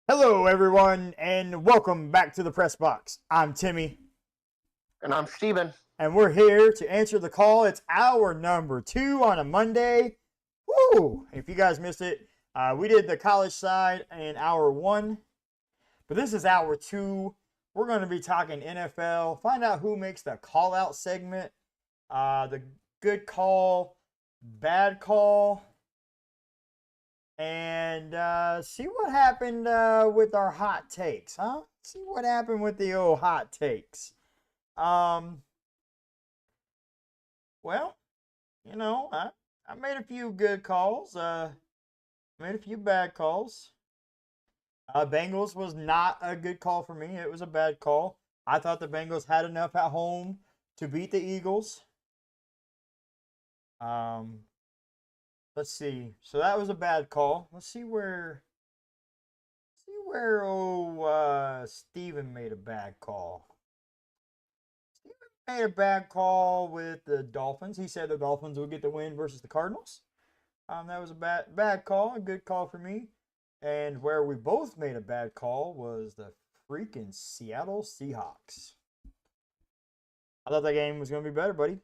Hello, everyone, and welcome back to the Press Box. I'm Timmy, And I'm Steven. and we're here to answer the call. It's hour number 2 on a Monday. Woo! If you guys missed it, we did the college side in hour 1, but this is hour 2. We're going to be talking NFL, find out who makes the call out segment, the good call, bad call, and see what happened with our hot takes, huh? See what happened with the old hot takes. Um, well, I made a few good calls. Made a few bad calls. Bengals was not a good call for me. It was a bad call. I thought the Bengals had enough at home to beat the Eagles. Um, let's see. So that was a bad call. Let's see where Steven made a bad call. Steven made a bad call with the Dolphins. He said the Dolphins would get the win versus the Cardinals. That was a bad call, a good call for me. And where we both made a bad call was the freaking Seattle Seahawks. I thought that game was going to be better, buddy.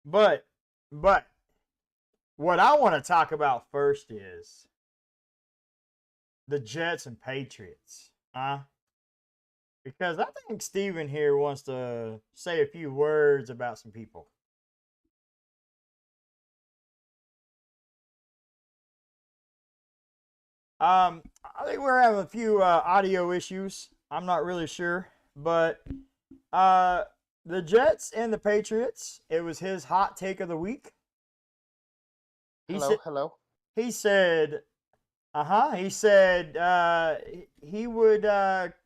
But what I want to talk about first is the Jets and Patriots. Because I think Steven here wants to say a few words about some people. I think we're having a few audio issues. I'm not really sure, but the Jets and the Patriots. It was his hot take of the week. Hello. He said, He said he would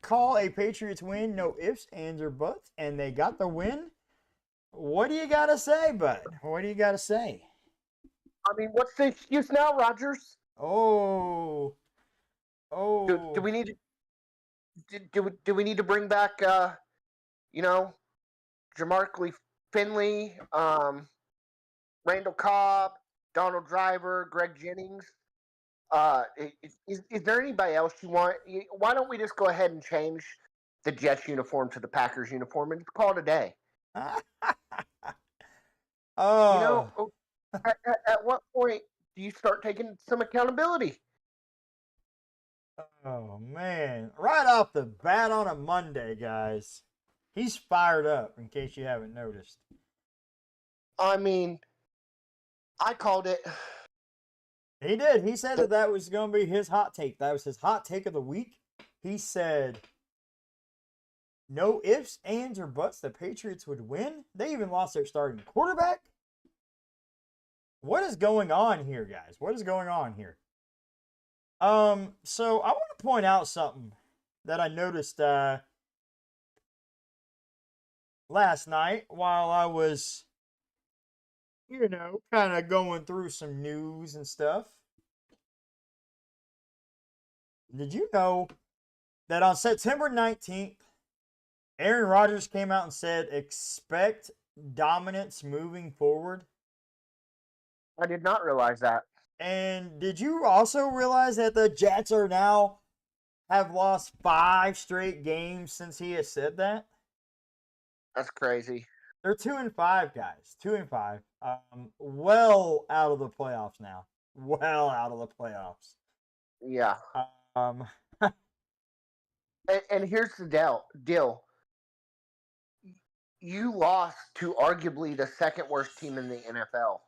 call a Patriots win, no ifs, ands, or buts, and they got the win. What do you got to say, bud? What do you got to say? I mean, what's the excuse now, Rogers? Oh. Do we need do we need to bring back Jamarcus Finley, Randall Cobb, Donald Driver, Greg Jennings? Is there anybody else you want? Why don't we just go ahead and change the Jets uniform to the Packers uniform and call it a day? Oh. At what point do you start taking some accountability? Oh, man. Right off the bat on a Monday, guys. He's fired up, in case you haven't noticed. I mean, I called it. He did. He said that was going to be his hot take. That was his hot take of the week. He said, no ifs, ands, or buts, the Patriots would win. They even lost their starting quarterback. What is going on here, guys? What is going on here? So I want to point out something that I noticed last night while I was, kind of going through some news and stuff. Did you know that on September 19th, Aaron Rodgers came out and said, expect dominance moving forward? I did not realize that. And did you also realize that the Jets are now have lost 5 straight games since he has said that? That's crazy. They're 2-5, guys. 2-5. Well out of the playoffs now. Well out of the playoffs. Yeah. Um. And here's the deal. You lost to arguably the second worst team in the NFL.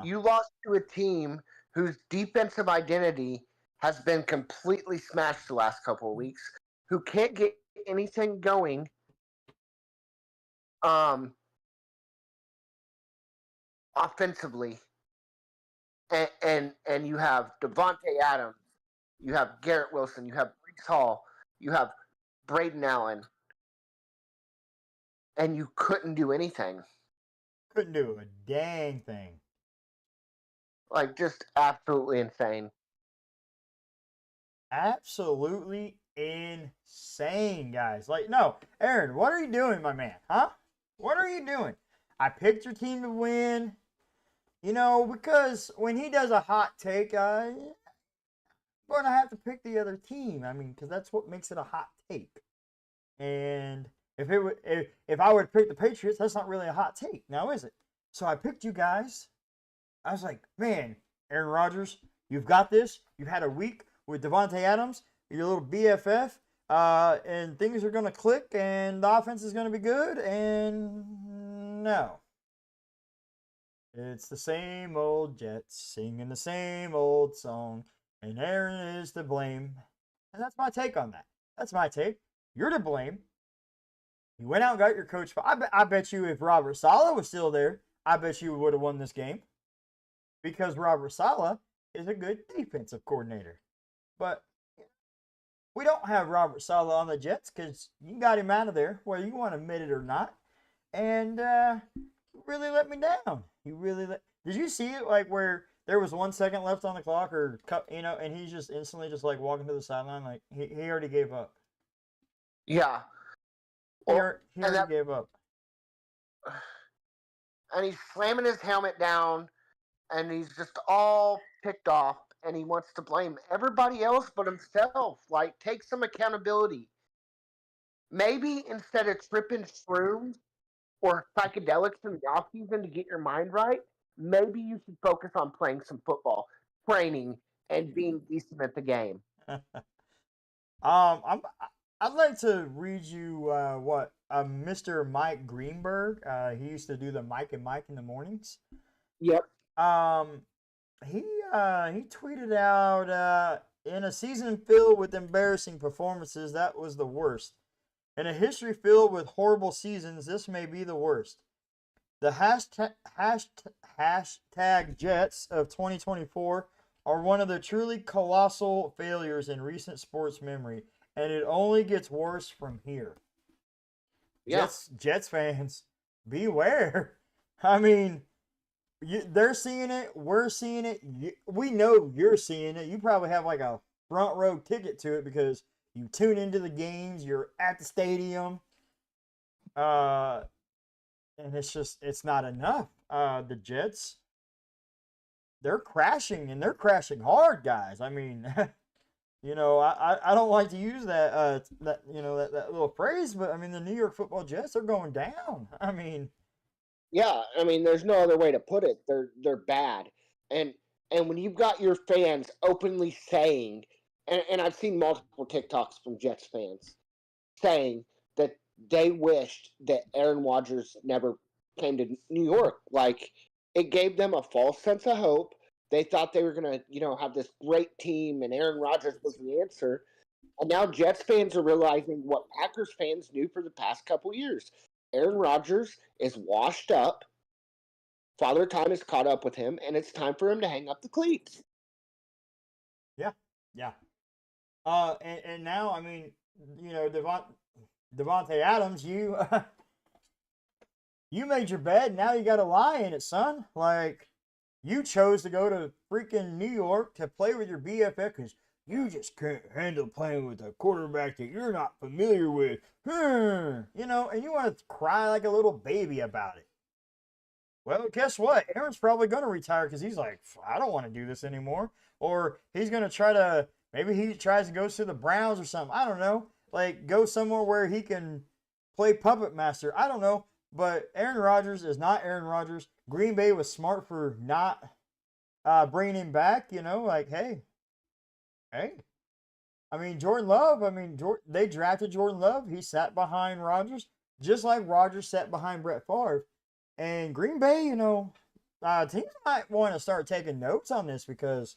You lost to a team whose defensive identity has been completely smashed the last couple of weeks, who can't get anything going. Offensively, and you have Devontae Adams, you have Garrett Wilson, you have Brees Hall, you have Braden Allen, and you couldn't do anything. Couldn't do a dang thing. Like, just absolutely insane. Absolutely insane, guys. Like, no, Aaron, what are you doing, my man? Huh? What are you doing? I picked your team to win. Because when he does a hot take, I'm going to have to pick the other team. I mean, because that's what makes it a hot take. And if I would pick the Patriots, that's not really a hot take, now is it? So I picked you guys. I was like, man, Aaron Rodgers, you've got this. You've had a week with Devontae Adams, your little BFF, and things are going to click, and the offense is going to be good. And no, it's the same old Jets singing the same old song, and Aaron is to blame. And that's my take on that. That's my take. You're to blame. You went out and got your coach. I bet you if Robert Saleh was still there, I bet you would have won this game because Robert Saleh is a good defensive coordinator. But we don't have Robert Saleh on the Jets because you got him out of there, whether you want to admit it or not. And you really let me down. Did you see it like where there was 1 second left on the clock, or and he's just instantly just like walking to the sideline, like he already gave up. Yeah. He already gave up. And he's slamming his helmet down, and he's just all ticked off, and he wants to blame everybody else but himself. Like, take some accountability. Maybe instead of tripping shrooms or psychedelics in the offseason to get your mind right, maybe you should focus on playing some football, training, and being decent at the game. I'd like to read you what Mr. Mike Greenberg. He used to do the Mike and Mike in the mornings. Yep. He tweeted out in a season filled with embarrassing performances, that was the worst. In a history filled with horrible seasons, this may be the worst. The hashtag Jets of 2024 are one of the truly colossal failures in recent sports memory, and it only gets worse from here. Yeah. Jets fans, beware. I mean, they're seeing it. We're seeing it. We know you're seeing it. You probably have like a front row ticket to it because you tune into the games. You're at the stadium. And it's not enough. The Jets, they're crashing, and they're crashing hard, guys. I mean, I don't like to use that little phrase, but I mean the New York Football Jets are going down. I mean, yeah, I mean there's no other way to put it. They're bad. And when you've got your fans openly saying, and I've seen multiple TikToks from Jets fans saying that they wished that Aaron Rodgers never came to New York. Like, it gave them a false sense of hope. They thought they were going to, have this great team and Aaron Rodgers was the answer. And now Jets fans are realizing what Packers fans knew for the past couple years. Aaron Rodgers is washed up. Father Time has caught up with him, and it's time for him to hang up the cleats. Yeah. And now, I mean, Devontae Adams, you you made your bed. Now you got to lie in it, son. Like, you chose to go to freaking New York to play with your BFF because you just can't handle playing with a quarterback that you're not familiar with. And you want to cry like a little baby about it. Well, guess what? Aaron's probably going to retire because he's like, I don't want to do this anymore. Or he's going to try to, maybe he tries to go to the Browns or something. I don't know. Like, go somewhere where he can play puppet master. I don't know. But Aaron Rodgers is not Aaron Rodgers. Green Bay was smart for not bringing him back. Like, hey. I mean, Jordan Love, they drafted Jordan Love. He sat behind Rodgers, just like Rodgers sat behind Brett Favre. And Green Bay, teams might want to start taking notes on this because,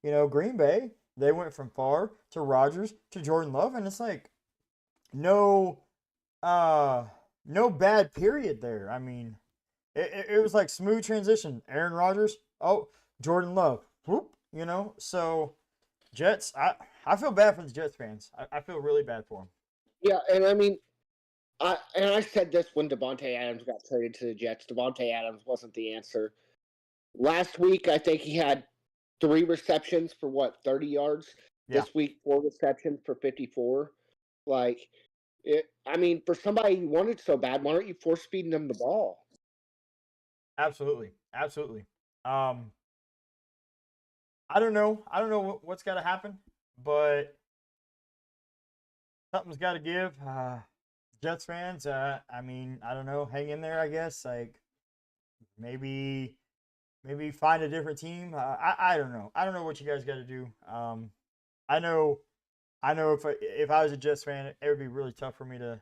Green Bay, they went from Favre to Rodgers to Jordan Love, and it's like no bad period there. I mean, it was like smooth transition. Aaron Rodgers, Jordan Love, whoop, So Jets, I feel bad for the Jets fans. I feel really bad for them. Yeah, and I mean, I said this when Devontae Adams got traded to the Jets. Devontae Adams wasn't the answer. Last week, I think he had 3 receptions for 30 yards. Yeah. This week, 4 receptions for 54. For somebody you wanted so bad, why aren't you force feeding them the ball? Absolutely. Um, I don't know. I don't know what's got to happen, but something's got to give. Jets fans, I mean, I don't know. Hang in there, I guess. Like maybe, maybe find a different team. I don't know. I don't know what you guys got to do. I know, I know if I was a Jets fan, it would be really tough for me to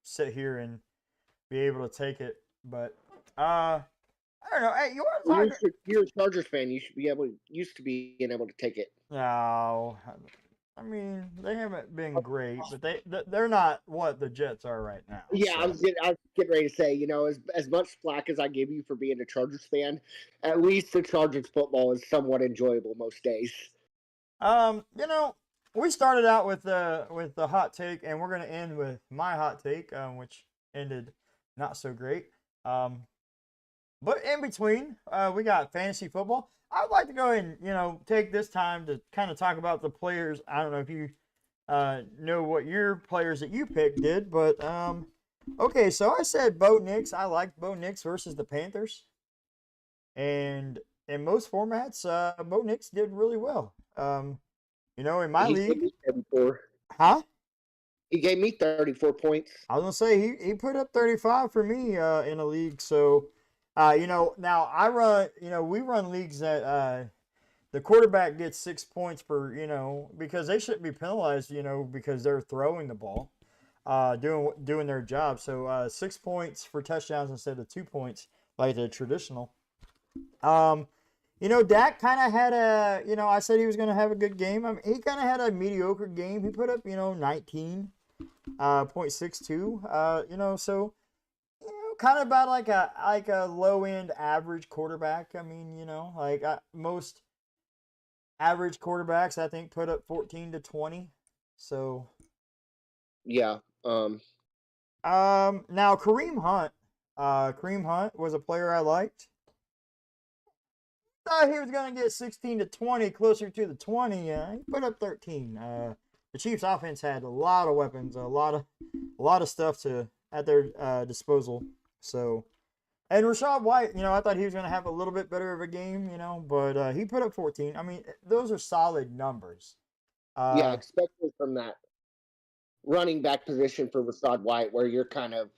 sit here and be able to take it. But I don't know. Hey, you want to talk? You're a Chargers fan. You should be used to being able to take it. No, I mean they haven't been great, but they're not what the Jets are right now. Yeah, So. I was getting ready to say, as much flack as I give you for being a Chargers fan, at least the Chargers football is somewhat enjoyable most days. We started out with the hot take, and we're gonna end with my hot take, which ended not so great. But in between, we got fantasy football. I'd like to go and take this time to kind of talk about the players. I don't know if you know what your players that you picked did, but okay. So I said Bo Nix. I liked Bo Nix versus the Panthers, and in most formats, Bo Nix did really well. In my He league, gave me 34. huh? He gave me 34 points. I was gonna say he put up 35 for me in a league. So, now I run. We run leagues that the quarterback gets 6 points per. Because they shouldn't be penalized. Because they're throwing the ball, doing their job. So 6 points for touchdowns instead of 2 points like the traditional. Dak kind of had I said he was going to have a good game. I mean, he kind of had a mediocre game. He put up, 19.62. So, kind of about like a low end average quarterback. I mean, most average quarterbacks, I think, put up 14 to 20. So, Yeah. now Kareem Hunt. Kareem Hunt was a player I liked. Thought he was going to get 16 to 20, closer to the 20. He put up 13. The Chiefs' offense had a lot of weapons, a lot of stuff at their disposal. So, and Rachaad White, I thought he was going to have a little bit better of a game, but he put up 14. I mean, those are solid numbers. Yeah, especially from that running back position for Rachaad White, where you're kind of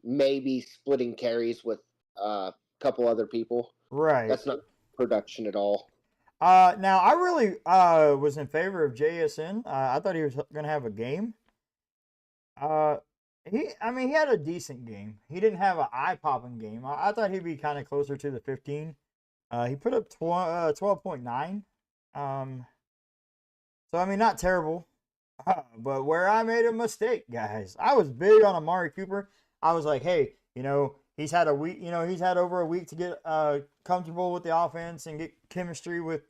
maybe splitting carries with a couple other people. Right. That's not production at all. Now I really was in favor of JSN. I thought he was going to have a game. He had a decent game. He didn't have an eye-popping game. I thought he'd be kind of closer to the 15. He put up 12.9. So I mean, not terrible. But where I made a mistake, guys, I was big on Amari Cooper. I was like, hey, he's had a week. He's had over a week to get comfortable with the offense and get chemistry with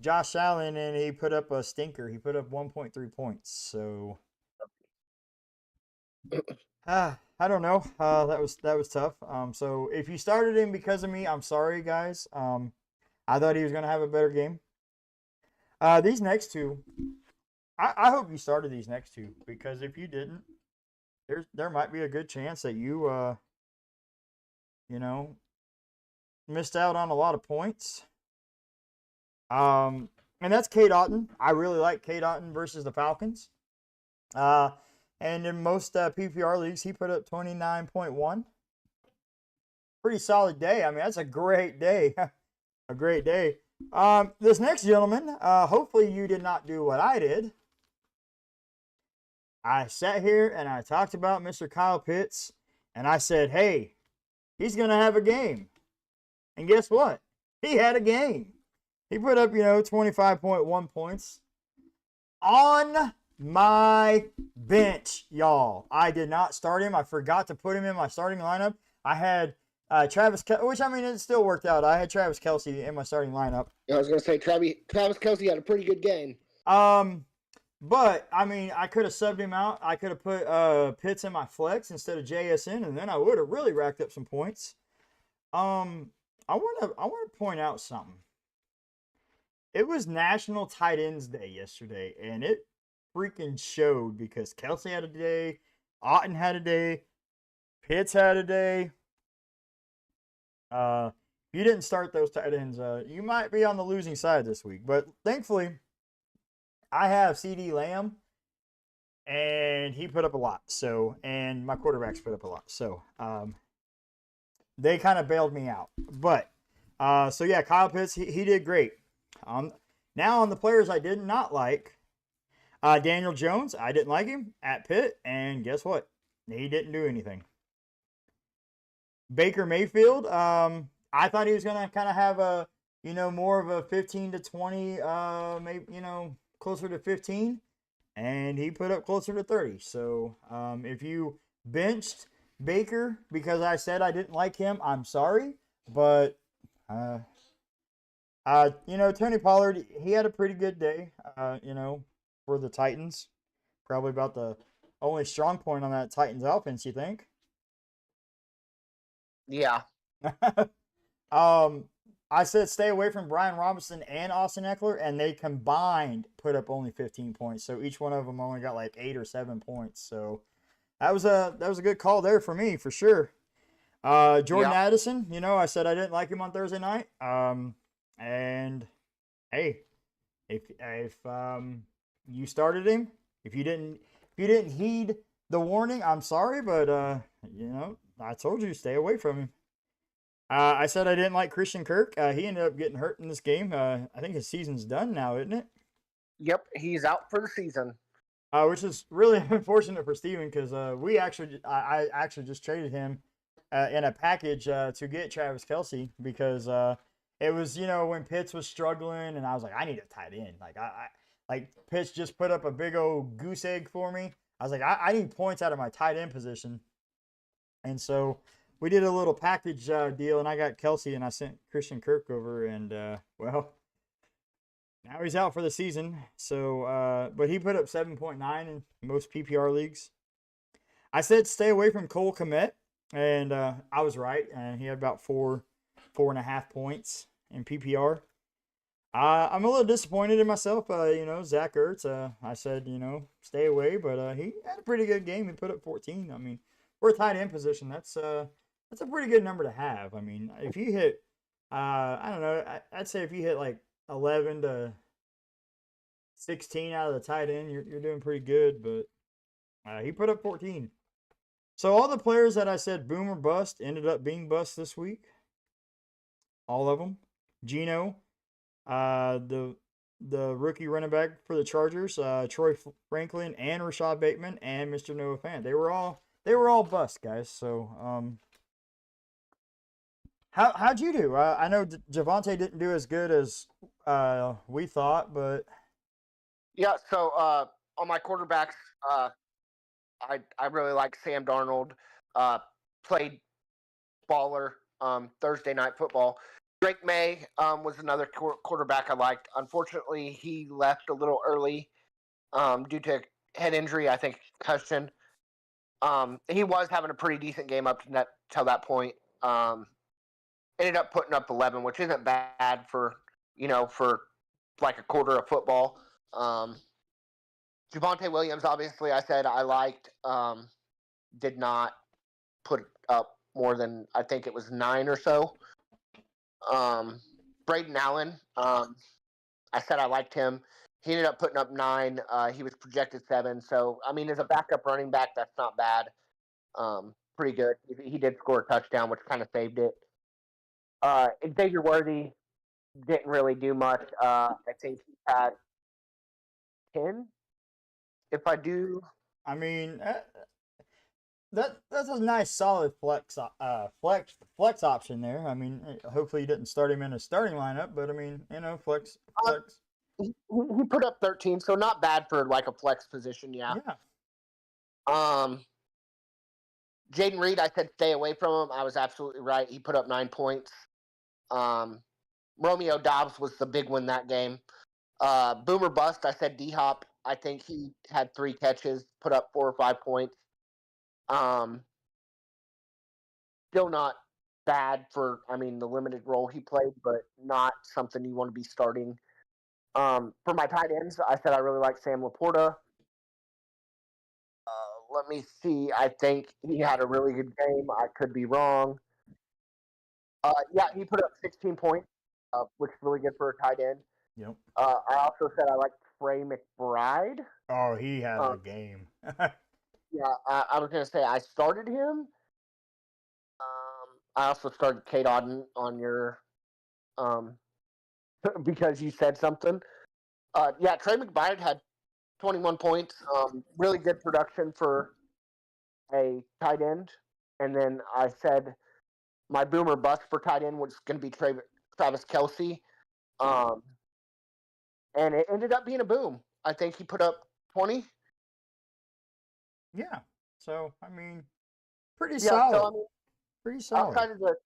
Josh Allen, and he put up a stinker. He put up 1.3 points. So, I don't know. That was tough. So if you started him because of me, I'm sorry, guys. I thought he was gonna have a better game. These next two, I hope you started these next two, because if you didn't, there might be a good chance that you missed out on a lot of points. And that's Cade Otton. I really like Cade Otton versus the Falcons. And in most PPR leagues, he put up 29.1. Pretty solid day. I mean, that's a great day. A great day. This next gentleman, hopefully you did not do what I did. I sat here and I talked about Mr. Kyle Pitts, and I said, hey, he's going to have a game. And guess what? He had a game. He put up, 25.1 points on my bench, y'all. I did not start him. I forgot to put him in my starting lineup. I had Travis Kelce, which, I mean, it still worked out. I had Travis Kelce in my starting lineup. I was going to say, Travis Kelce had a pretty good game. But, I mean, I could have subbed him out. I could have put Pitts in my flex instead of JSN, and then I would have really racked up some points. I want to point out something. It was National Tight Ends Day yesterday, and it freaking showed, because Kelce had a day, Otton had a day, Pitts had a day. if you didn't start those tight ends, you might be on the losing side this week. But thankfully, I have CD Lamb, and he put up a lot. So, and my quarterbacks put up a lot. So, they kind of bailed me out. But, so yeah, Kyle Pitts, he did great. Now on the players I did not like, Daniel Jones, I didn't like him at Pitt, and guess what? He didn't do anything. Baker Mayfield, I thought he was gonna kind of have a, more of a 15 to 20, maybe, closer to 15, and he put up closer to 30. So, if you benched Baker because I said I didn't like him, I'm sorry, but Tony Pollard, he had a pretty good day, for the Titans. Probably about the only strong point on that Titans offense, you think? Yeah. I said stay away from Brian Robinson and Austin Eckler, and they combined put up only 15 points. So each one of them only got like 8 or 7 points. So that was a good call there for me for sure. Jordan Addison, I said I didn't like him on Thursday night. And hey, if you started him, if you didn't heed the warning, I'm sorry, but I told you stay away from him. I said I didn't like Christian Kirk. He ended up getting hurt in this game. I think his season's done now, isn't it? Yep, he's out for the season. Which is really unfortunate for Steven because I actually just traded him in a package to get Travis Kelce because it was when Pitts was struggling and I was like I need a tight end. Like Pitts just put up a big old goose egg for me. I was like I need points out of my tight end position, and so we did a little package deal, and I got Kelce, and I sent Christian Kirk over, and well, now he's out for the season. So, but he put up 7.9 in most PPR leagues. I said stay away from Cole Kmet, and I was right. He had about 4.5 points in PPR. I'm a little disappointed in myself. Zach Ertz. I said stay away, but he had a pretty good game. He put up 14. I mean, for a tight end position, that's a pretty good number to have. I mean, if you hit, I don't know, I'd say if you hit like 11 to 16 out of the tight end, you're doing pretty good. But he put up 14. So all the players that I said boom or bust ended up being bust this week. All of them. Geno, the rookie running back for the Chargers, Troy Franklin, and Rashad Bateman, and Mr. Noah Fant. They were all bust, guys. So how'd you do? I know Javonte didn't do as good as we thought, but yeah. So on my quarterbacks, I really like Sam Darnold. Played baller Thursday night football. Drake May was another quarterback I liked. Unfortunately, he left a little early due to head injury. I think concussion. He was having a pretty decent game up to that point. Ended up putting up 11, which isn't bad for like a quarter of football. Javonte Williams, obviously, I said I liked. Did not put up more than I think it was 9 or so. Braden Allen, I said I liked him. He ended up putting up 9. He was projected 7. So I mean, as a backup running back, that's not bad. Pretty good. He did score a touchdown, which kind of saved it. Xavier Worthy didn't really do much. I think he had 10. If I do, I mean that's a nice solid flex option there. I mean, hopefully you didn't start him in a starting lineup, but I mean, flex. He put up 13, so not bad for like a flex position. Yeah. Jaden Reed, I said stay away from him. I was absolutely right. He put up 9 points. Romeo Dobbs was the big one that game. Boomer bust, I said D-Hop. I think he had 3 catches, put up 4 or 5 points. Still not bad for, the limited role he played, but not something you want to be starting. For my tight ends, I said I really like Sam Laporta. Let me see. I think he had a really good game. I could be wrong. Yeah, he put up 16 points, which is really good for a tight end. Yep. I also said I like Trey McBride. Oh, he had a Um, game. yeah, I was gonna say I started him. I also started Kate Auden on your um, because you said something. Yeah, Trey McBride had 21 points. Really good production for a tight end. And then I said my boomer bust for tight end was going to be Travis Kelsey. Um, and it ended up being a boom. I think he put up 20. Yeah. So, I mean, pretty Yeah, so solid. I mean, Pretty solid. outside of the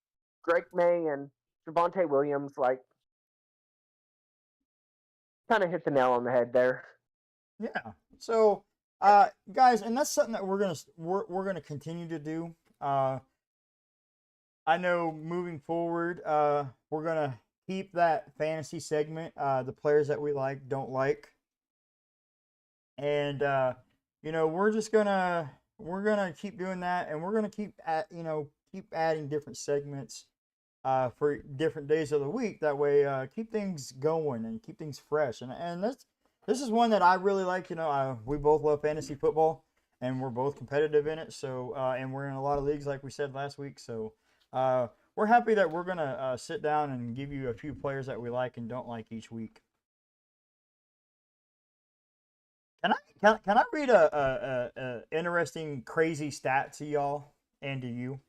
Drake May and Javonte Williams, like, kind of hit the nail on the head there. Yeah. So, guys, and that's something that we're gonna continue to do. I know moving forward, we're gonna keep that fantasy segment, the players that we like, don't like, and we're gonna keep doing that, and we're gonna keep adding different segments, for different days of the week. That way, keep things going and keep things fresh. And this is one that I really like. We both love fantasy football, and we're both competitive in it. So, and we're in a lot of leagues, like we said last week. So, we're happy that we're gonna sit down and give you a few players that we like and don't like each week. Can I read a interesting crazy stat to y'all and to you?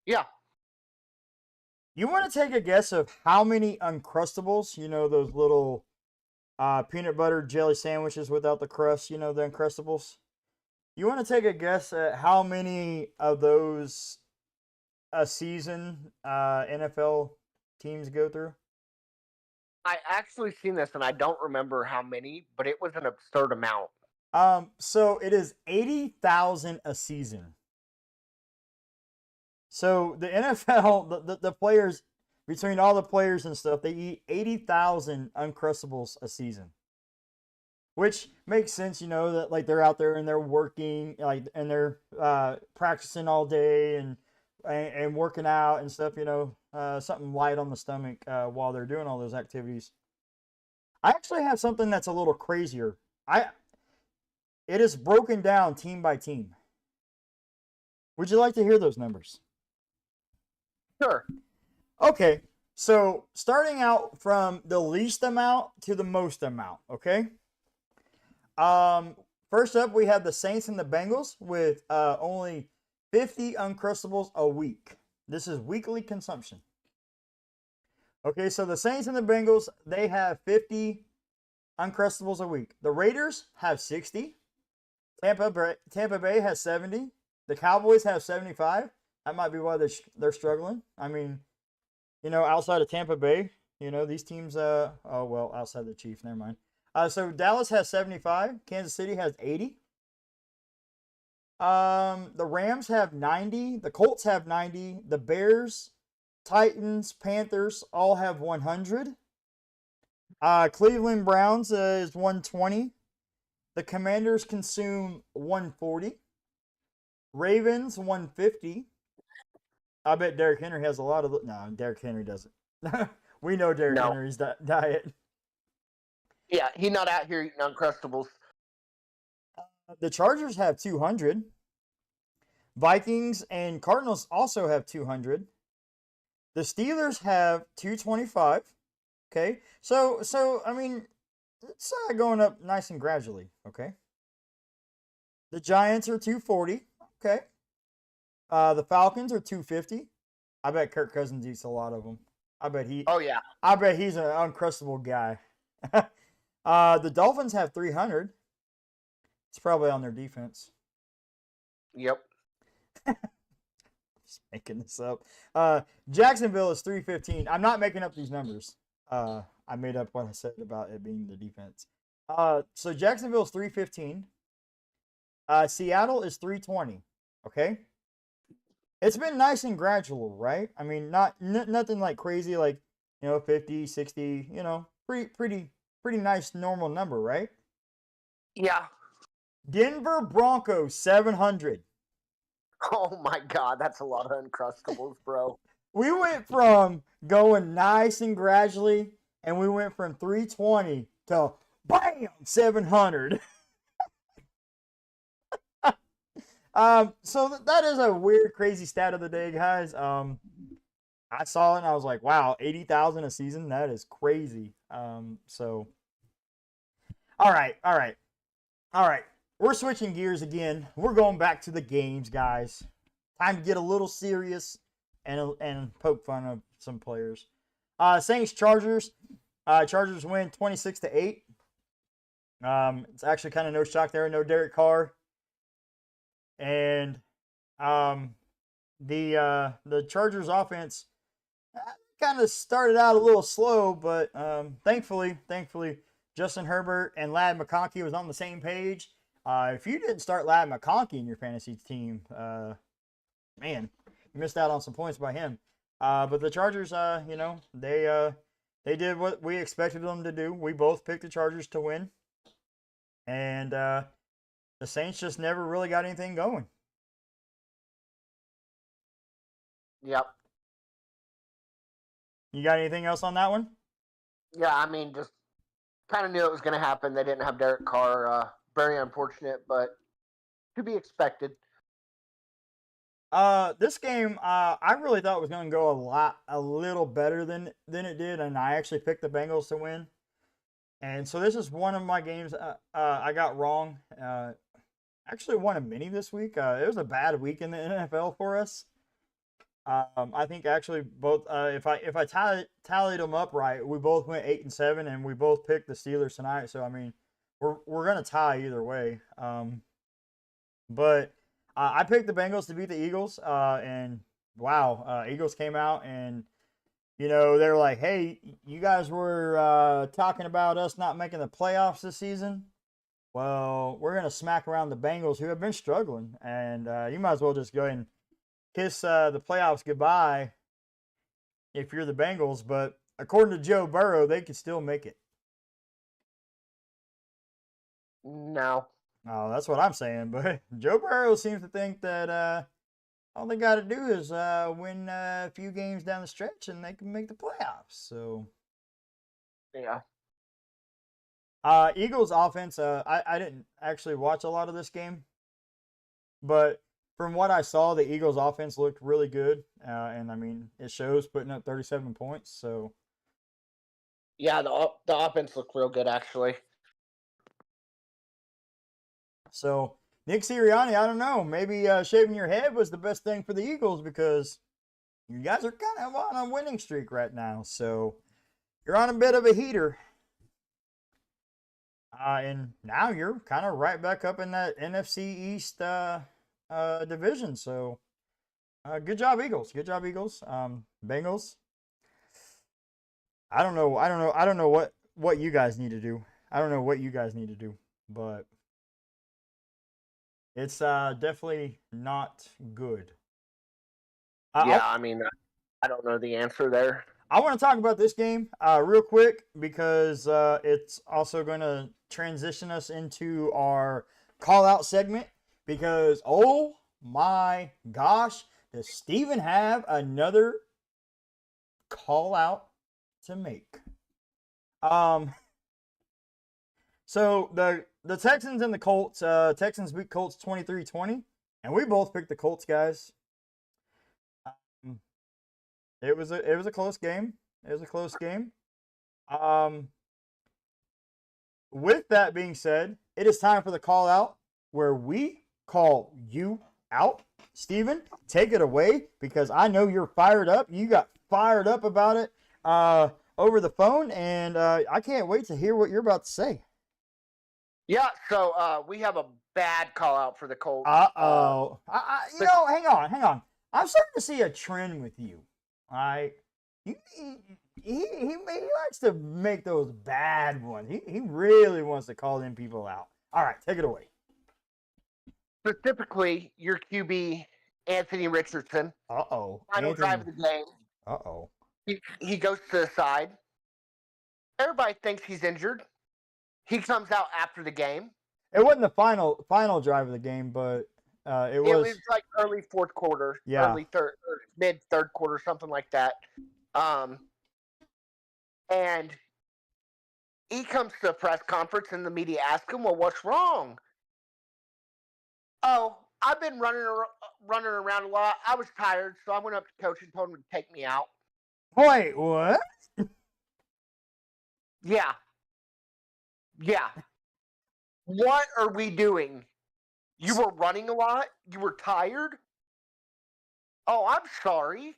Yeah. You want to take a guess of how many Uncrustables, those little peanut butter jelly sandwiches without the crust, the Uncrustables? You want to take a guess at how many of those a season NFL teams go through? I actually seen this and I don't remember how many, but it was an absurd amount. So it is 80,000 a season. So the NFL, the players, between all the players and stuff, they eat 80,000 Uncrustables a season. Which makes sense, that like they're out there and they're working, like, and they're practicing all day and working out and stuff, something light on the stomach while they're doing all those activities. I actually have something that's a little crazier. It is broken down team by team. Would you like to hear those numbers? Sure. Okay, so starting out from the least amount to the most amount, okay? First up, we have the Saints and the Bengals with only 50 Uncrustables a week. This is weekly consumption. Okay, so the Saints and the Bengals, they have 50 Uncrustables a week. The Raiders have 60. Tampa Bay has 70. The Cowboys have 75. That might be why they're struggling. I mean, outside of Tampa Bay, these teams, outside the Chiefs, never mind. So Dallas has 75. Kansas City has 80. The Rams have 90. The Colts have 90. The Bears, Titans, Panthers all have 100. Cleveland Browns is 120. The Commanders consume 140. Ravens 150. I bet Derrick Henry has a lot of. No, Derrick Henry doesn't. We know Derrick Henry's diet. Yeah, he's not out here eating Uncrustables. The Chargers have 200. Vikings and Cardinals also have 200. The Steelers have 225. Okay, so I mean, it's going up nice and gradually. Okay. The Giants are 240. Okay. The Falcons are 250. I bet Kirk Cousins eats a lot of them. I bet he. Oh yeah. I bet he's an Uncrustable guy. The Dolphins have 300. It's probably on their defense. Yep. Just making this up. Jacksonville is 315. I'm not making up these numbers. I made up what I said about it being the defense. So Jacksonville is 315. Seattle is 320. Okay. It's been nice and gradual, right? I mean, nothing like crazy, like 50, 60. Pretty nice normal number, right? Yeah. Denver Broncos 700. Oh my God, that's a lot of Uncrustables, bro. We went from going nice and gradually, and we went from 320 to bam 700. So that is a weird, crazy stat of the day, guys. I saw it and I was like, wow, 80,000 a season. That is crazy. So all right, all right, all right. We're switching gears again. We're going back to the games, guys. Time to get a little serious and poke fun of some players. Saints Chargers. Chargers win 26-8. It's actually kind of no shock there. No Derek Carr. And the Chargers offense kind of started out a little slow, but thankfully, Justin Herbert and Ladd McConkey was on the same page. If you didn't start Ladd McConkey in your fantasy team, man, you missed out on some points by him. But the Chargers, they did what we expected them to do. We both picked the Chargers to win, and the Saints just never really got anything going. Yep. You got anything else on that one? Yeah, I mean, just kind of knew it was going to happen. They didn't have Derek Carr. Very unfortunate, but to be expected. This game, I really thought was going to go a little better than it did, and I actually picked the Bengals to win. And so this is one of my games I got wrong. Actually won a mini this week. It was a bad week in the NFL for us. I think actually both if I tallied them up right, we both went 8-7, and we both picked the Steelers tonight. So I mean, we're gonna tie either way. But I picked the Bengals to beat the Eagles, and wow, Eagles came out and they're like, hey, you guys were talking about us not making the playoffs this season. Well, we're gonna smack around the Bengals, who have been struggling, and you might as well just go ahead and kiss the playoffs goodbye if you're the Bengals. But according to Joe Burrow, they could still make it. No. Oh, that's what I'm saying. But Joe Burrow seems to think that all they got to do is win a few games down the stretch, and they can make the playoffs. So, yeah. Eagles offense. I didn't actually watch a lot of this game, but from what I saw, the Eagles offense looked really good, and I mean it shows, putting up 37 points. So, yeah, the offense looked real good actually. So Nick Sirianni, I don't know, maybe shaving your head was the best thing for the Eagles, because you guys are kind of on a winning streak right now. So you're on a bit of a heater. And now you're kind of right back up in that NFC East division. So good job, Eagles. Good job, Eagles. Bengals. I don't know what you guys need to do. I don't know what you guys need to do, but it's definitely not good. Yeah, I mean, I don't know the answer there. I want to talk about this game real quick, because it's also going to transition us into our call out segment, because oh my gosh, does Steven have another call out to make? So the Texans and the Colts, Texans beat Colts 23-20, and we both picked the Colts, guys. It was a close game. It was a close game. With that being said, it is time for the call out, where we call you out. Steven, take it away, because I know you're fired up. You got fired up about it over the phone, and I can't wait to hear what you're about to say. Yeah, so we have a bad call out for the Colts. Uh-oh. Hang on. I'm starting to see a trend with you. All right? He likes to make those bad ones. He really wants to call them people out. All right, take it away. Specifically, your QB, Anthony Richardson. Uh-oh. Final drive of the game. Uh-oh. He goes to the side. Everybody thinks he's injured. He comes out after the game. It wasn't the final drive of the game, but It It was was like early fourth quarter, yeah. early third, or mid third quarter, something like that. Um, and he comes to the press conference, and the media asks him, "Well, what's wrong?" "Oh, I've been running around a lot. I was tired, so I went up to coach and told him to take me out." Wait, what? Yeah, yeah. What are we doing? You were running a lot. You were tired. Oh, I'm sorry.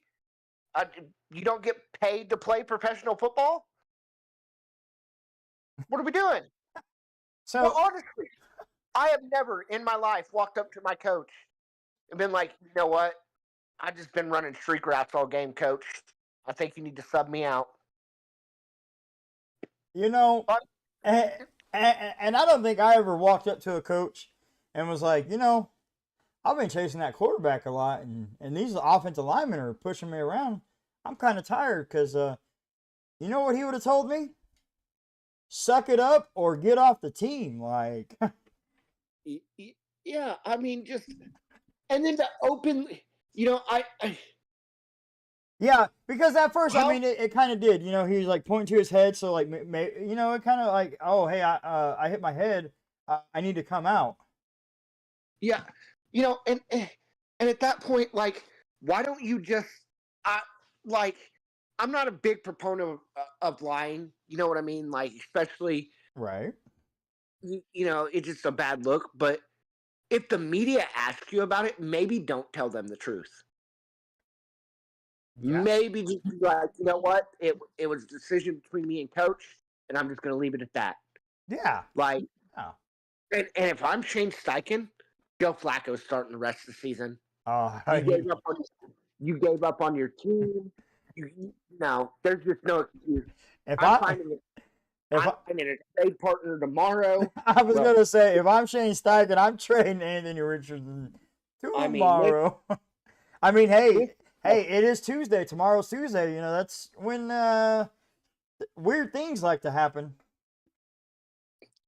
Uh, you don't get paid to play professional football? What are we doing? Well, So honestly, I have never in my life walked up to my coach and been like, "You know what? I've just been running streak routes all game, coach. I think you need to sub me out." you know, But, and I don't think I ever walked up to a coach and was like, I've been chasing that quarterback a lot, and these offensive linemen are pushing me around. I'm kind of tired because, you know what he would have told me? Suck it up or get off the team. Like, yeah, I mean, just and then to open, I yeah, because at first, I how mean, it kind of did. He was like pointing to his head, so like, it kind of like, oh, hey, I hit my head. I need to come out. yeah, and at that point, like, why don't you just, I like, I'm not a big proponent of lying. You know what I mean? Like, especially, Right. it's just a bad look. But if the media asks you about it, maybe don't tell them the truth. Yeah. Maybe just be like, you know what? It was a decision between me and coach, and I'm just going to leave it at that. Yeah. Like, Oh. and if I'm Shane Steichen, Joe Flacco's starting the rest of the season. Oh. You gave up on your team. No, there's just no excuse. if I'm I finding if I'm finding a trade partner tomorrow. I was Well, gonna say, if I'm Shane Steichen, I'm trading Anthony Richardson I mean, tomorrow. I mean, this, hey, it is Tuesday. Tomorrow's Tuesday. That's when weird things like to happen.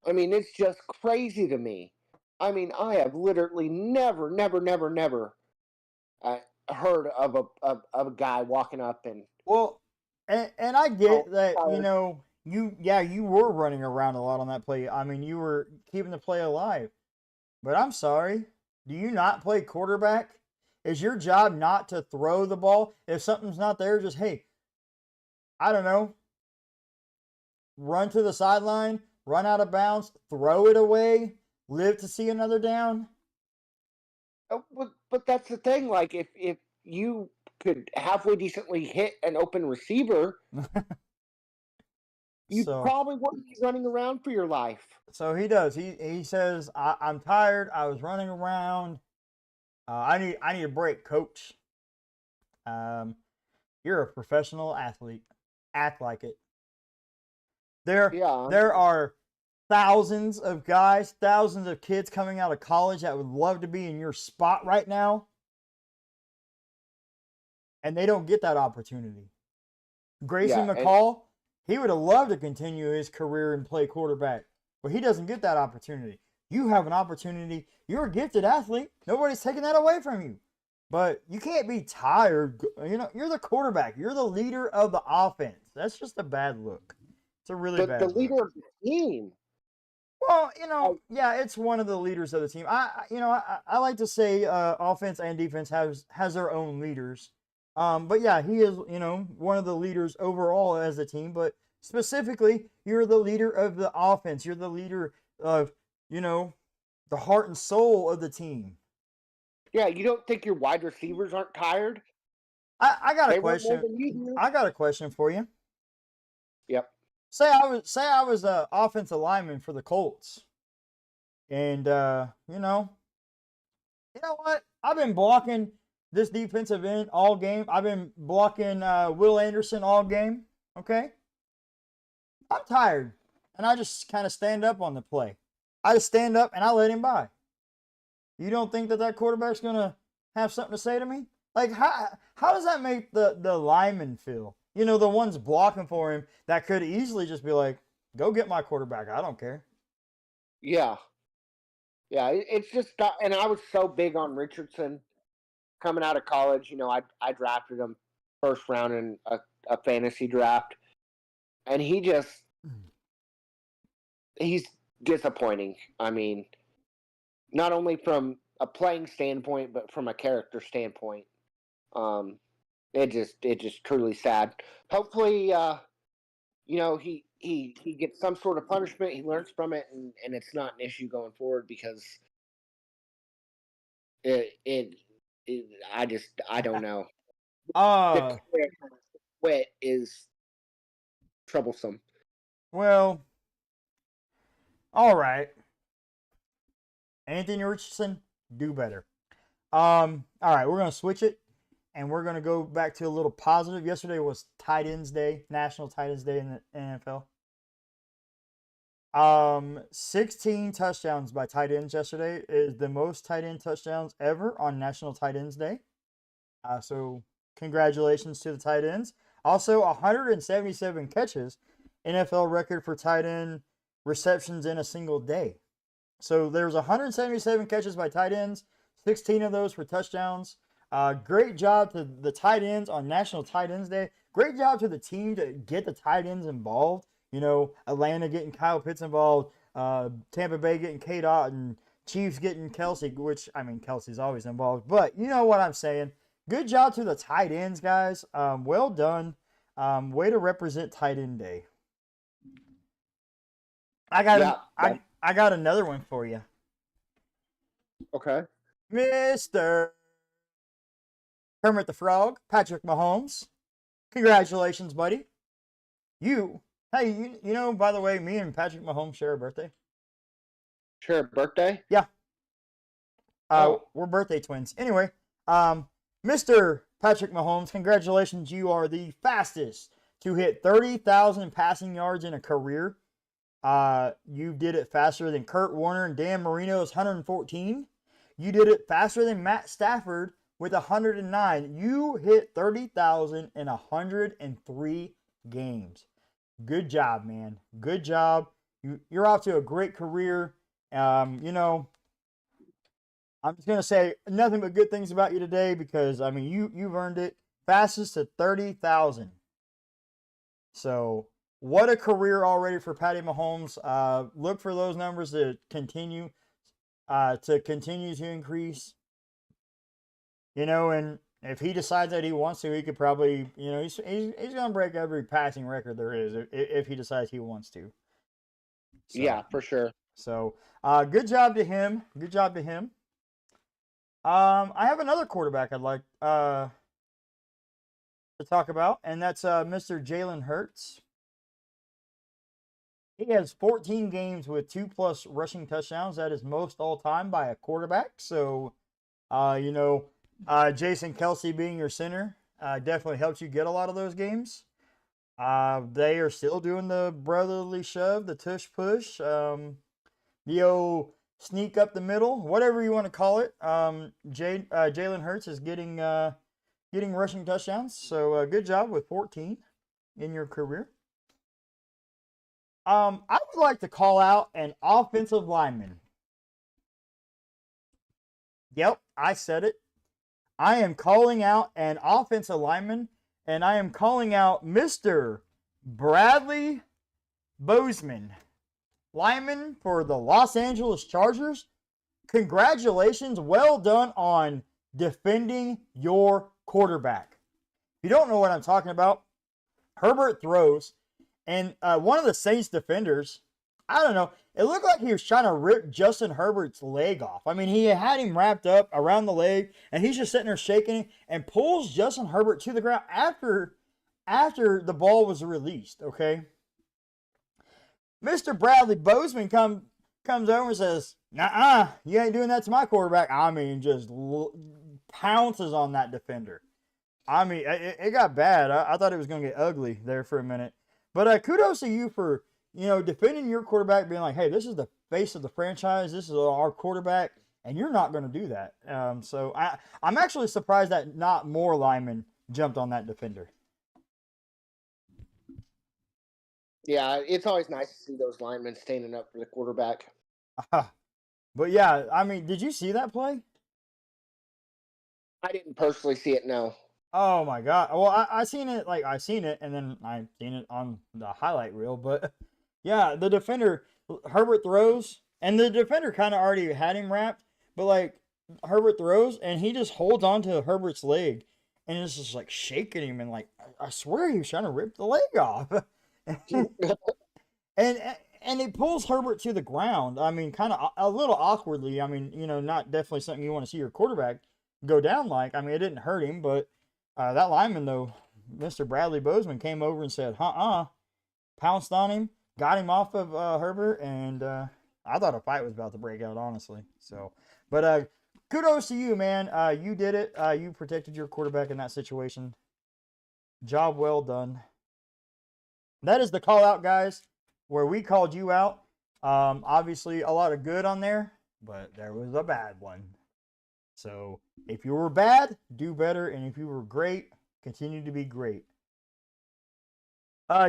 I mean, it's just crazy to me. I mean, I have literally never uh, heard of a guy walking up and, Well, and I oh, get that. tired. You were running around a lot on that play. I mean, you were keeping the play alive. But I'm sorry. Do you not play quarterback? Is your job not to throw the ball? If something's not there, just hey, I don't know, run to the sideline, run out of bounds, throw it away, live to see another down. But that's the thing. Like, if you could halfway decently hit an open receiver, you So probably wouldn't be running around for your life. so he does. He says, I'm tired. I was running around. I need a break, coach. Um, you're a professional athlete. Act like it. There Yeah, there are thousands of guys, thousands of kids coming out of college that would love to be in your spot right now, and they don't get that opportunity. Grayson yeah, and McCall, he would have loved to continue his career and play quarterback, but he doesn't get that opportunity. You have an opportunity. You're a gifted athlete. Nobody's taking that away from you. But you can't be tired. You're the quarterback. You're the leader of the offense. That's just a bad look. It's a really the bad look. leader of the team. Well, I, yeah, it's one of the leaders of the team. I like to say offense and defense has their own leaders. But yeah, he is one of the leaders overall as a team. But specifically, you're the leader of the offense. You're the leader of the heart and soul of the team. yeah, you don't think your wide receivers aren't tired? I got a They want more question. than you do. I got a question for you. Yep. Say I was a offensive lineman for the Colts, and you know what? I've been blocking this defensive end all game. I've been blocking Will Anderson all game. Okay, I'm tired, and I just kind of stand up on the play. I just stand up and I let him by. You don't think that quarterback's gonna have something to say to me? Like how does that make the lineman feel? The ones blocking for him that could easily just be like, "Go get my quarterback. I don't care." Yeah. Yeah, it's just, and I was so big on Richardson coming out of college. I drafted him first round in a fantasy draft, and he's disappointing. I mean, not only from a playing standpoint, but from a character standpoint. Um, it just truly sad. Hopefully, he gets some sort of punishment. He learns from it, and it's not an issue going forward because it it, I don't know. The Uh, quit is troublesome. well, all right. Anthony Richardson, do better. All right, we're gonna switch it, and we're gonna go back to a little positive. Yesterday was Tight Ends Day, National Tight Ends Day in the NFL. 16 touchdowns by tight ends yesterday is the most tight end touchdowns ever on National Tight Ends Day. So congratulations to the tight ends. Also, 177 catches, NFL record for tight end receptions in a single day. So there's 177 catches by tight ends, 16 of those for touchdowns. Great job to the tight ends on National Tight Ends Day. Great job to the team to get the tight ends involved. Atlanta getting Kyle Pitts involved, Tampa Bay getting K-Dot, and Chiefs getting Kelsey, which, I mean, Kelsey's always involved. But you know what I'm saying. Good job to the tight ends, guys. Well done. Way to represent tight end day. Yeah. I got another one for you. Okay. Mr. Kermit the Frog, Patrick Mahomes. Congratulations, buddy. Hey, by the way, me and Patrick Mahomes share a birthday. Sure. Birthday? Yeah. Oh. We're birthday twins. Anyway, Mr. Patrick Mahomes, congratulations. You are the fastest to hit 30,000 passing yards in a career. You did it faster than Kurt Warner and Dan Marino's 114. You did it faster than Matt Stafford with 109. You hit 30,000 in 103 games. Good job, man. Good job. You're off to a great career. I'm just gonna say nothing but good things about you today because I mean you've earned it. Fastest to 30,000. So what a career already for Patty Mahomes. Look for those numbers to continue to increase. And if he decides that he wants to, he could probably, he's going to break every passing record there is if he decides he wants to. So, yeah, for sure. So, good job to him. Good job to him. I have another quarterback I'd like to talk about, and that's Mr. Jalen Hurts. He has 14 games with 2+ rushing touchdowns. That is most all time by a quarterback. So, Jason Kelsey being your center definitely helps you get a lot of those games. They are still doing the brotherly shove, the tush push, the old sneak up the middle, whatever you want to call it. Jalen Hurts is getting rushing touchdowns. So good job with 14 in your career. I would like to call out an offensive lineman. Yep, I said it. I am calling out an offensive lineman, and I am calling out Mr. Bradley Bozeman, lineman for the Los Angeles Chargers. Congratulations. Well done on defending your quarterback. If you don't know what I'm talking about, Herbert throws, and one of the Saints defenders, I don't know, it looked like he was trying to rip Justin Herbert's leg off. I mean, he had him wrapped up around the leg, and he's just sitting there shaking it and pulls Justin Herbert to the ground after the ball was released, okay? Mr. Bradley Bozeman comes over and says, "Nuh-uh, you ain't doing that to my quarterback." I mean, just pounces on that defender. I mean, it got bad. I thought it was going to get ugly there for a minute. But kudos to you for, defending your quarterback, being like, hey, this is the face of the franchise. This is our quarterback, and you're not going to do that. So I'm actually surprised that not more linemen jumped on that defender. Yeah, it's always nice to see those linemen standing up for the quarterback. But yeah, I mean, did you see that play? I didn't personally see it. No. Oh my god. Well, I seen it I seen it and then I seen it on the highlight reel, but yeah, the defender Herbert throws and the defender kind of already had him wrapped, but like Herbert throws and he just holds on to Herbert's leg and it's just like shaking him and like I swear he was trying to rip the leg off. and and it pulls Herbert to the ground. I mean, kind of a little awkwardly. I mean, not definitely something you want to see your quarterback go down like. I mean, it didn't hurt him, but that lineman though, Mr. Bradley Bozeman, came over and said, pounced on him, got him off of Herbert, and I thought a fight was about to break out, honestly. So, but kudos to you, man. You did it. You protected your quarterback in that situation. Job well done. That is the call out, guys, where we called you out. Obviously, a lot of good on there, but there was a bad one. So if you were bad, do better. And if you were great, continue to be great.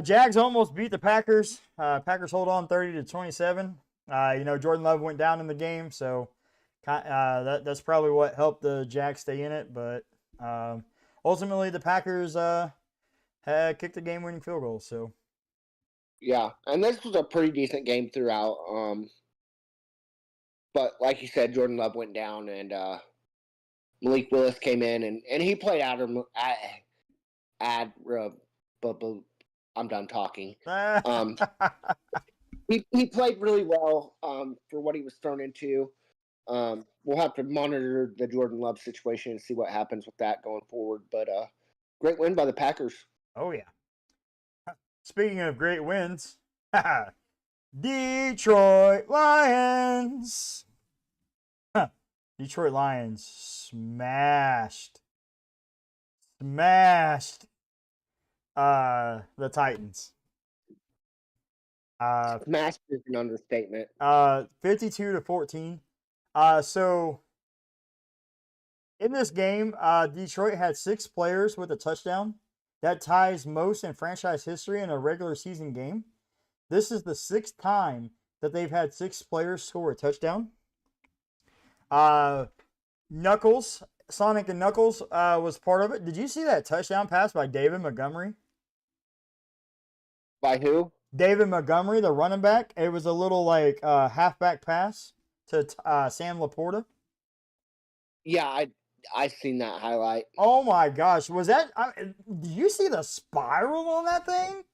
Jags almost beat the Packers. Packers hold on 30-27. Jordan Love went down in the game, so that's probably what helped the Jags stay in it. But ultimately, the Packers had kicked the game-winning field goal. So yeah, and this was a pretty decent game throughout. But like you said, Jordan Love went down, and Malik Willis came in, and he played I'm done talking. He played really well for what he was thrown into. We'll have to monitor the Jordan Love situation and see what happens with that going forward. But great win by the Packers. Oh, yeah. Speaking of great wins, Detroit Lions. Detroit Lions smashed the Titans. Smashed is an understatement. 52-14. So in this game, Detroit had 6 players with a touchdown. That ties most in franchise history in a regular season game. This is the 6th time that they've had 6 players score a touchdown. Knuckles, Sonic and Knuckles was part of it. Did you see that touchdown pass by David Montgomery? By who? David Montgomery, the running back. It was a little like halfback pass to Sam Laporta. Yeah, I seen that highlight. Oh my gosh, was that? Did you see the spiral on that thing?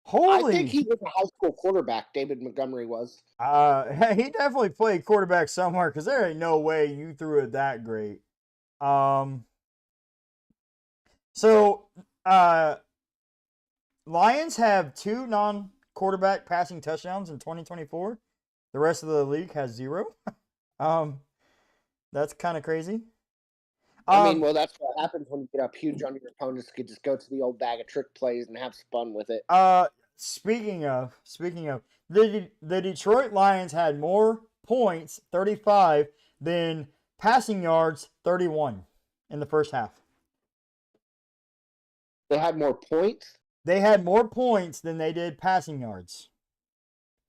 Holy! I think he was a high school quarterback. David Montgomery was. He definitely played quarterback somewhere because there ain't no way you threw it that great. So Lions have 2 non-quarterback passing touchdowns in 2024. The rest of the league has 0. That's kind of crazy. Well, that's what happens when you get up huge on your opponents. You could just go to the old bag of trick plays and have fun with it. Speaking of, the Detroit Lions had more points, 35, than passing yards, 31, in the first half. They had more points? They had more points than they did passing yards.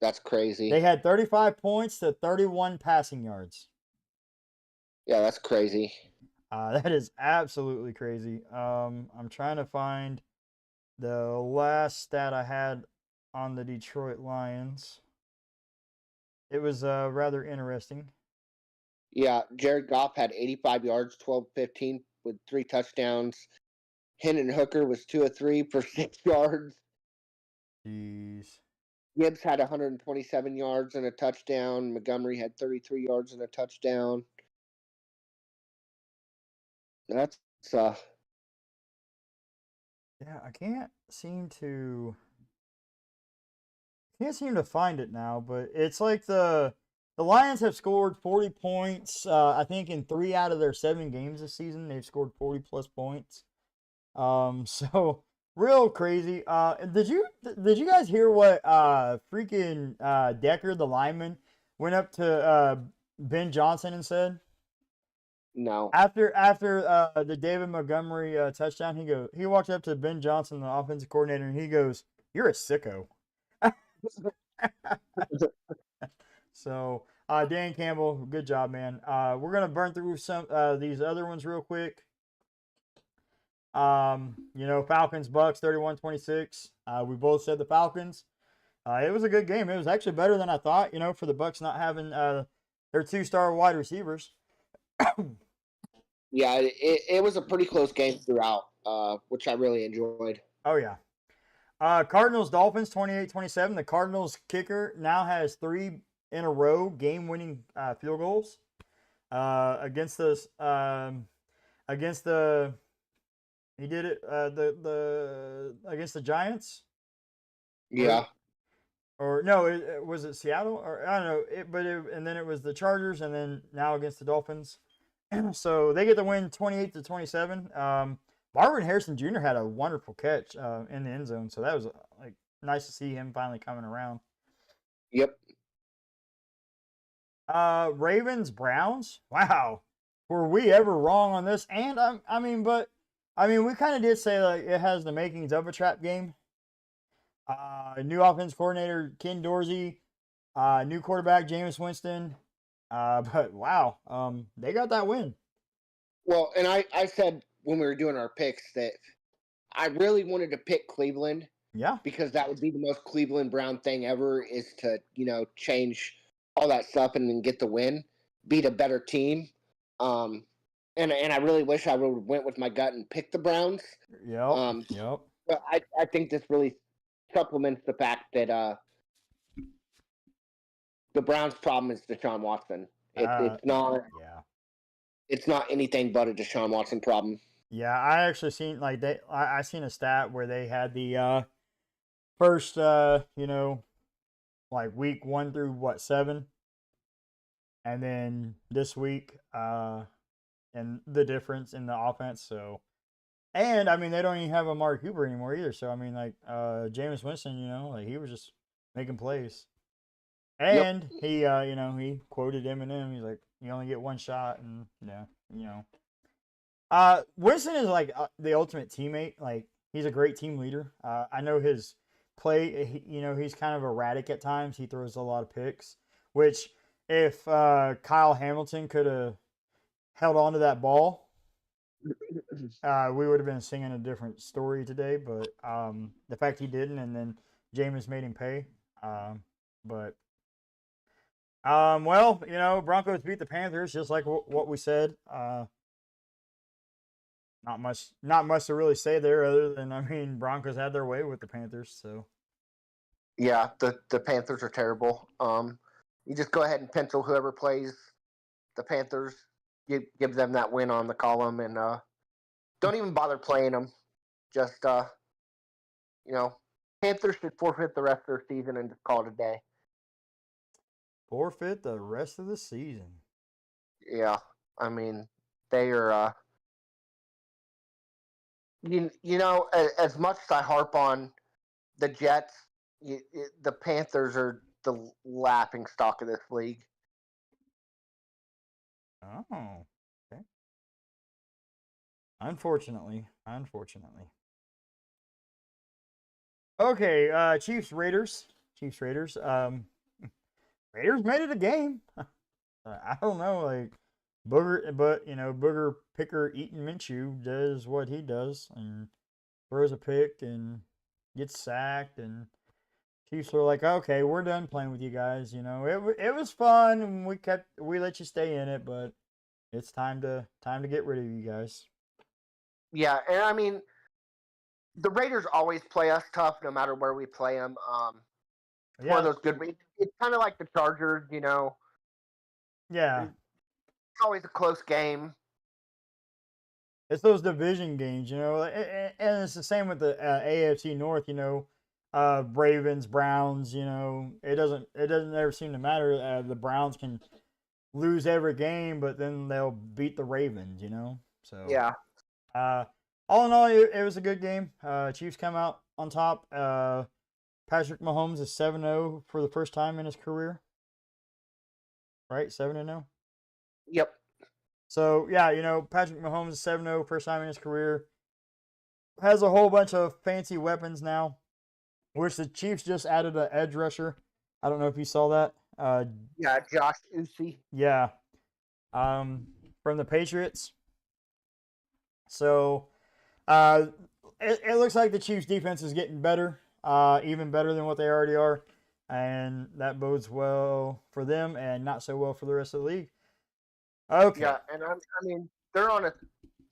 That's crazy. They had 35 points to 31 passing yards. Yeah, that's crazy. That is absolutely crazy. I'm trying to find the last stat I had on the Detroit Lions. It was rather interesting. Yeah, Jared Goff had 85 yards, 12-15 with 3 touchdowns. Hendon Hooker was 2 of 3 for 6 yards. Jeez. Gibbs had 127 yards and a touchdown. Montgomery had 33 yards and a touchdown. That's yeah, I can't seem to find it now, but it's like the Lions have scored 40 points. I think in 3 out of their 7 games this season, they've scored 40 plus points. So real crazy. Did you guys hear what freaking Decker, the lineman, went up to Ben Johnson and said? no. After the David Montgomery touchdown, he walked up to Ben Johnson, the offensive coordinator, and he goes, "You're a sicko." So Dan Campbell, good job, man. We're gonna burn through some these other ones real quick. Falcons Bucks 31-26. We both said the Falcons. It was a good game. It was actually better than I thought. For the Bucks not having their 2-star wide receivers. Yeah, it was a pretty close game throughout, which I really enjoyed. Oh yeah. Cardinals Dolphins 28-27. The Cardinals kicker now has 3 in a row game-winning field goals against the he did it the against the Giants. Yeah. Or no, was it Seattle or I don't know. And then it was the Chargers, and then now against the Dolphins. So they get the win 28-27. Marvin Harrison Jr. had a wonderful catch in the end zone, so that was nice to see him finally coming around. Yep. Ravens Browns. Wow, were we ever wrong on this? And we kind of did say it has the makings of a trap game. New offense coordinator Ken Dorsey, new quarterback Jameis Winston. But wow, they got that win. Well, and I said when we were doing our picks that I really wanted to pick Cleveland. Yeah. Because that would be the most Cleveland Brown thing ever, is to, change all that stuff and then get the win, beat a better team. And I really wish I would have went with my gut and picked the Browns. Yep. But I think this really supplements the fact that the Browns' problem is Deshaun Watson. It's not. Yeah. It's not anything but a Deshaun Watson problem. Yeah, I actually seen I seen a stat where they had the first week 1 through 7, and then this week and the difference in the offense. So, and they don't even have Amari Cooper anymore either. So Jameis Winston, he was just making plays. And he he quoted Eminem. He's like, "You only get one shot," and Winston is the ultimate teammate. He's a great team leader. I know his play. He's kind of erratic at times. He throws a lot of picks, which if Kyle Hamilton could have held on to that ball, we would have been singing a different story today. But the fact he didn't, and then Jameis made him pay. Broncos beat the Panthers just like what we said. Not much to really say there, other than Broncos had their way with the Panthers. So yeah, the Panthers are terrible. You just go ahead and pencil whoever plays the Panthers, give them that win on the column, and don't even bother playing them. Just Panthers should forfeit the rest of their season and just call it a day. Forfeit the rest of the season. Yeah, they are. As much as I harp on the Jets, the Panthers are the laughing stock of this league. Oh, okay. Unfortunately. Okay, Chiefs Raiders. Raiders made it a game. I don't know, Booger Picker Eaton Minshew does what he does and throws a pick and gets sacked, and Chiefs were like, okay, we're done playing with you guys. It was fun, and we let you stay in it, but it's time to get rid of you guys. Yeah, and the Raiders always play us tough, no matter where we play them. One of those good. It's kind of like the Chargers, Yeah. It's always a close game. It's those division games, and it's the same with the AFC North, Ravens, Browns, it doesn't ever seem to matter. The Browns can lose every game, but then they'll beat the Ravens, So yeah. All in all, it was a good game. Chiefs come out on top. Patrick Mahomes is 7-0 for the first time in his career. Right, 7-0. Yep. So, yeah, Patrick Mahomes is 7-0, first time in his career. Has a whole bunch of fancy weapons now, which the Chiefs just added an edge rusher. I don't know if you saw that. Yeah, Josh Usi. Yeah, um, from the Patriots. So uh, it looks like the Chiefs' defense is getting better, even better than what they already are, and that bodes well for them and not so well for the rest of the league. Okay. Yeah, and I mean they're on a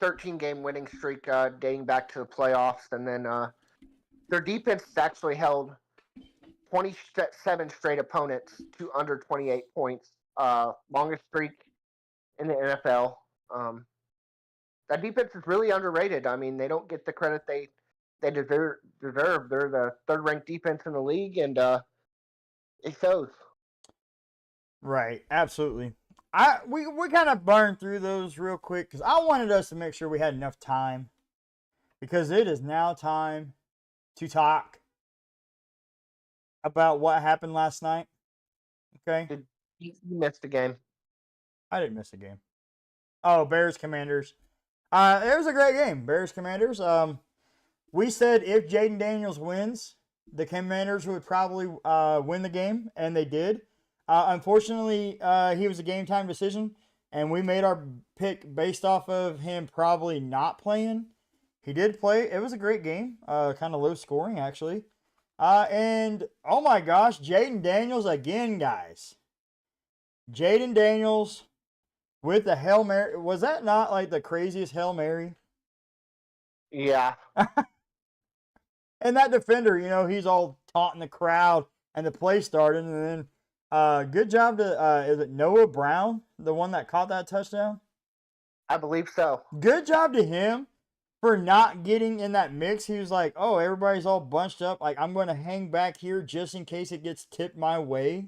13-game winning streak dating back to the playoffs, and then their defense has actually held 27 straight opponents to under 28 points, longest streak in the NFL. Um, that defense is really underrated. I mean, they don't get the credit they deserve. They're the third ranked defense in the league, and it shows. Right, absolutely. We kind of burned through those real quick because I wanted us to make sure we had enough time because it is now time to talk about what happened last night. Okay, You missed a game. I didn't miss a game. Oh, Bears Commanders. It was a great game. Bears Commanders. We said if Jaden Daniels wins, the Commanders would probably win the game, and they did. Unfortunately, he was a game time decision, and we made our pick based off of him probably not playing. He did play. It was a great game. Kind of low scoring, actually. And oh my gosh, Jaden Daniels again, guys. Jaden Daniels with the Hail Mary. Was that not like the craziest Hail Mary? Yeah. And that defender, he's all taunting the crowd, and the play started, and then good job to is it Noah Brown, the one that caught that touchdown? I believe so. Good job to him for not getting in that mix. He was like, "Oh, everybody's all bunched up. Like I'm going to hang back here just in case it gets tipped my way."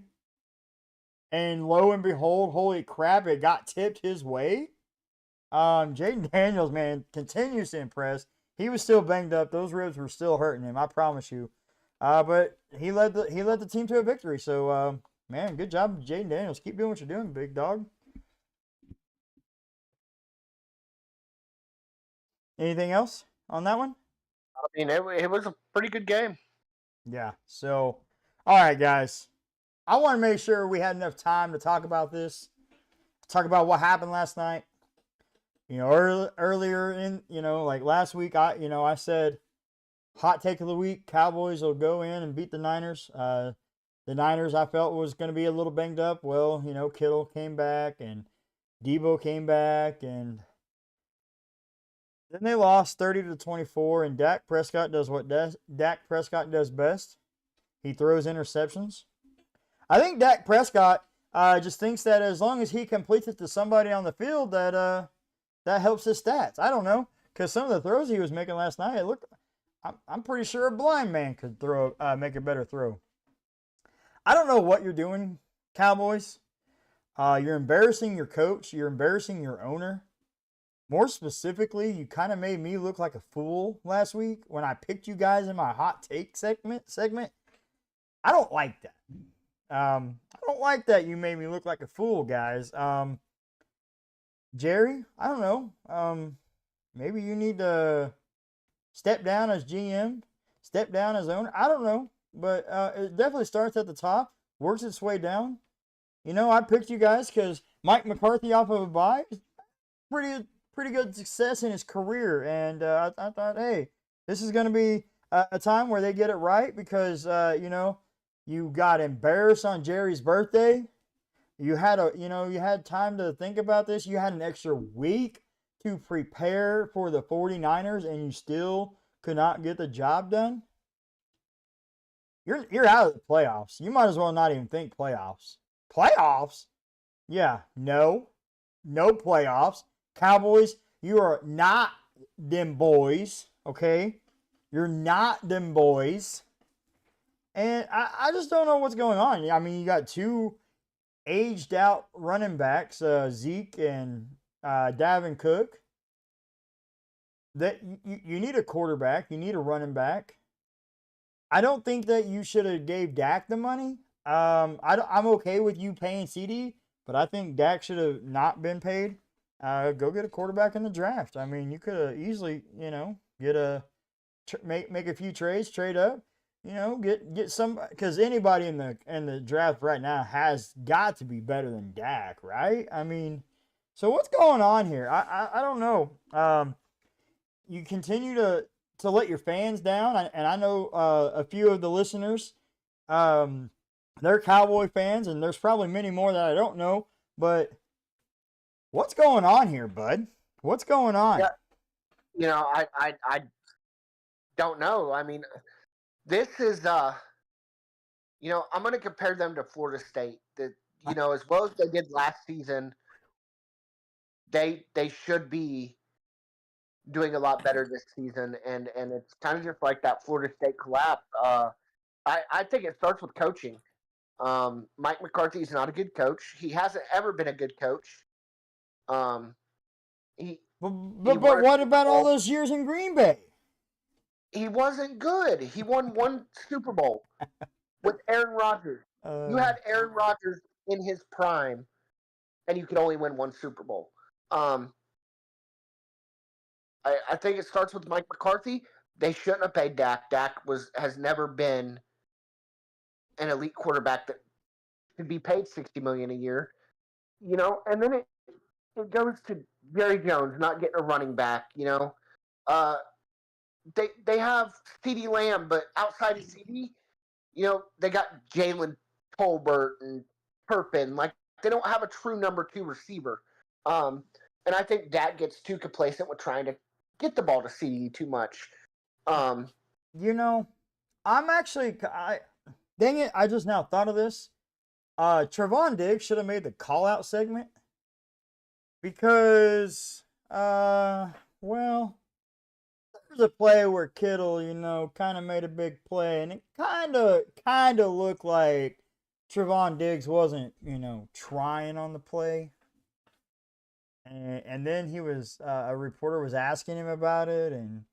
And lo and behold, holy crap, it got tipped his way. Jaden Daniels, man, continues to impress. He was still banged up. Those ribs were still hurting him. I promise you. But he led the team to a victory. So, man, good job, Jaden Daniels. Keep doing what you're doing, big dog. Anything else on that one? I mean, it was a pretty good game. Yeah. So, all right, guys. I want to make sure we had enough time to talk about this. Talk about what happened last night. Earlier in, like last week, I said hot take of the week, Cowboys will go in and beat the Niners. The Niners I felt was going to be a little banged up. Well, Kittle came back and Debo came back, and then they lost 30-24, and Dak Prescott does what Dak Prescott does best. He throws interceptions. I think Dak Prescott just thinks that as long as he completes it to somebody on the field, that helps his stats. I don't know, because some of the throws he was making last night, I'm pretty sure a blind man could make a better throw. I don't know what you're doing, Cowboys. You're embarrassing your coach. You're embarrassing your owner. More specifically, you kind of made me look like a fool last week when I picked you guys in my hot take segment. I don't like that. I don't like that you made me look like a fool, guys. Jerry, I don't know. Maybe you need to step down as GM, step down as owner. I don't know, but it definitely starts at the top, works its way down. I picked you guys because Mike McCarthy off of a bye, pretty good success in his career, and I thought, hey, this is going to be a time where they get it right because you got embarrassed on Jerry's birthday. You had time to think about this. You had an extra week to prepare for the 49ers, and you still could not get the job done. You're out of the playoffs. You might as well not even think playoffs. Playoffs? Yeah, no playoffs. Cowboys, you are not Dem Boys, okay? You're not Dem Boys. And I just don't know what's going on. I mean, you got two aged out running backs, Zeke and Davin Cook. That you need a quarterback, you need a running back. I don't think that you should have gave Dak the money. I'm okay with you paying CD, but I think Dak should have not been paid. Go get a quarterback in the draft. I mean, you could have easily, get make a few trades, trade up. get some, because anybody in the draft right now has got to be better than Dak, right? I mean, so what's going on here? I don't know. You continue to let your fans down, and I know a few of the listeners, um, they're Cowboy fans, and there's probably many more that I don't know. But what's going on here, bud? What's going on? Yeah, I don't know. I mean, this is I'm going to compare them to Florida State. That as well as they did last season, they should be doing a lot better this season, and it's kind of just like that Florida State collapse. I think it starts with coaching. Mike McCarthy is not a good coach. He hasn't ever been a good coach. Um, he But what about all those years in Green Bay? He wasn't good. He won one Super Bowl with Aaron Rodgers. You had Aaron Rodgers in his prime, and you could only win one Super Bowl. I think it starts with Mike McCarthy. They shouldn't have paid Dak. Dak has never been an elite quarterback that could be paid $60 million a year. And then it goes to Jerry Jones not getting a running back. They have CeeDee Lamb, but outside of CeeDee, they got Jalen Tolbert and Turpin. Like, they don't have a true number 2 receiver. And I think Dak gets too complacent with trying to get the ball to CeeDee too much. I'm actually, dang it, I just now thought of this. Trevon Diggs should have made the call out segment because, well, there's a play where Kittle, kind of made a big play, and it kind of looked like Trevon Diggs wasn't, trying on the play. And then he was, a reporter was asking him about it, and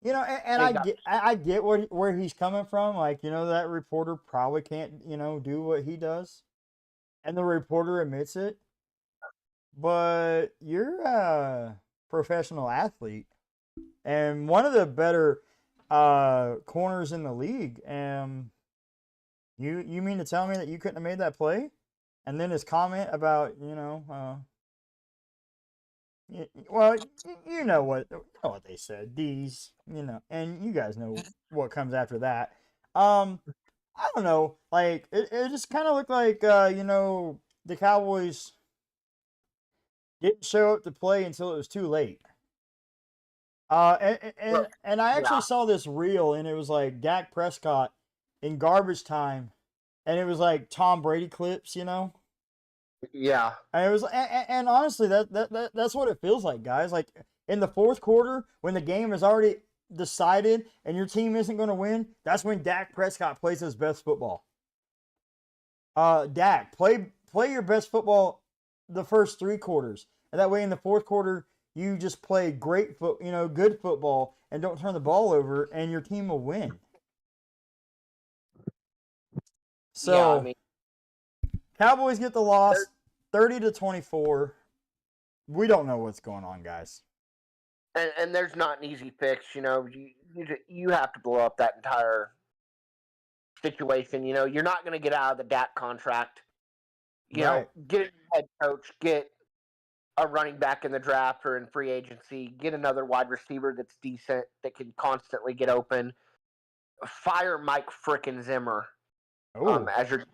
I get where he's coming from. Like, that reporter probably can't, do what he does. And the reporter admits it. But you're a professional athlete and one of the better corners in the league. And you mean to tell me that you couldn't have made that play? And then his comment about, well, you know what they said. These, and you guys know what comes after that. I don't know. Like it just kind of looked like the Cowboys didn't show up to play until it was too late. And I actually saw this reel, and it was like Dak Prescott in garbage time, and it was like Tom Brady clips, Yeah. And it was, and honestly, that's what it feels like, guys. Like in the fourth quarter, when the game is already decided and your team isn't going to win, that's when Dak Prescott plays his best football. Dak, play your best football the first 3 quarters, and that way in the fourth quarter you just play good football and don't turn the ball over, and your team will win. So, yeah, I mean, Cowboys get the loss, 30-24. We don't know what's going on, guys. And there's not an easy fix. You have to blow up that entire situation. You're not going to get out of the Dak contract. Right. Get a head coach, get a running back in the draft or in free agency, get another wide receiver that's decent, that can constantly get open. Fire Mike frickin' Zimmer as your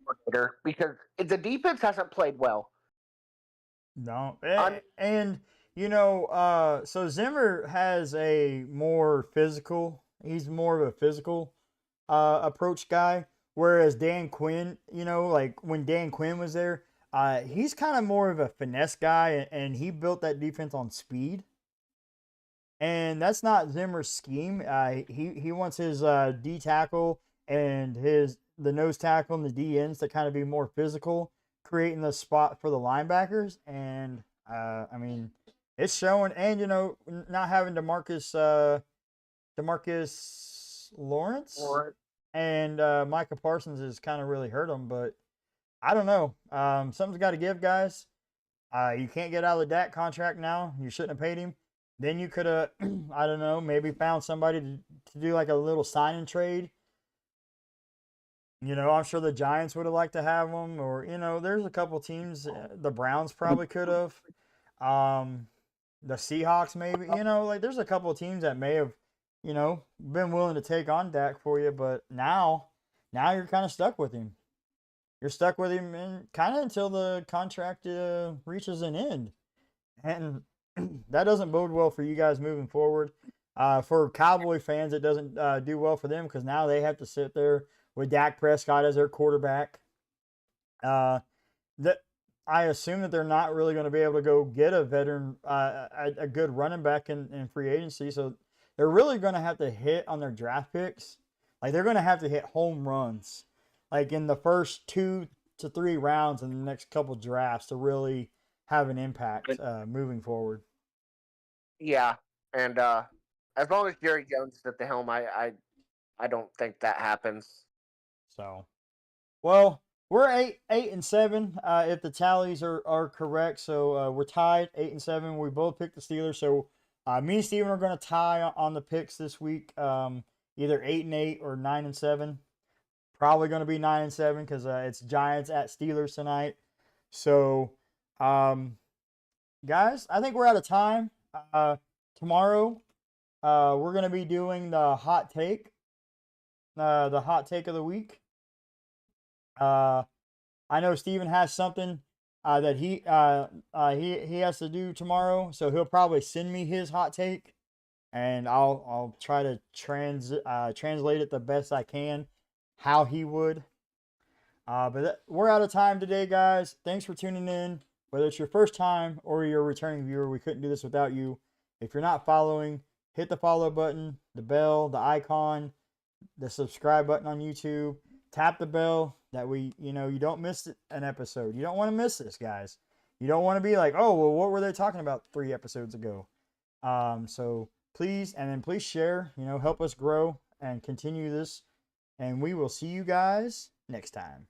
coordinator, because the defense hasn't played well. No. And so Zimmer has a more physical, he's more of a physical approach guy, whereas Dan Quinn, like when Dan Quinn was there, he's kind of more of a finesse guy, and he built that defense on speed. And that's not Zimmer's scheme. He wants his D tackle and the nose tackle and the D ends to kind of be more physical, creating the spot for the linebackers. And I mean, it's showing. And not having Demarcus Lawrence and Micah Parsons has kind of really hurt him. But I don't know. Something's got to give, guys. You can't get out of the Dak contract now. You shouldn't have paid him. Then you could have, I don't know, maybe found somebody to do like a little sign and trade. I'm sure the Giants would have liked to have him, or there's a couple teams. The Browns probably could have. Um, the Seahawks maybe. Like there's a couple of teams that may have, been willing to take on Dak for you, but now you're kind of stuck with him. You're stuck with him and kind of until the contract reaches an end, and that doesn't bode well for you guys moving forward. For Cowboy fans, it doesn't do well for them because now they have to sit there with Dak Prescott as their quarterback. Uh, that I assume that they're not really going to be able to go get a veteran, a good running back in free agency. So they're really going to have to hit on their draft picks. Like they're going to have to hit home runs, like in the first 2 to 3 rounds in the next couple drafts to really have an impact moving forward. Yeah, and as long as Jerry Jones is at the helm, I don't think that happens. So, well, we're 8-7 if the tallies are correct. So we're tied 8-7. We both picked the Steelers. So me and Steven are going to tie on the picks this week. Either 8-8 or 9-7. Probably going to be 9-7 because it's Giants at Steelers tonight. So, guys, I think we're out of time. Tomorrow, we're going to be doing the hot take of the week. I know Steven has something that he has to do tomorrow, so he'll probably send me his hot take, and I'll try to translate it the best I can, how he would. But we're out of time today, guys. Thanks for tuning in. Whether it's your first time or you're a returning viewer, we couldn't do this without you. If you're not following, hit the follow button, the bell, the icon, the subscribe button on YouTube. Tap the bell that you don't miss an episode. You don't want to miss this, guys. You don't want to be like, oh, well, what were they talking about 3 episodes ago? So please share, help us grow and continue this. And we will see you guys next time.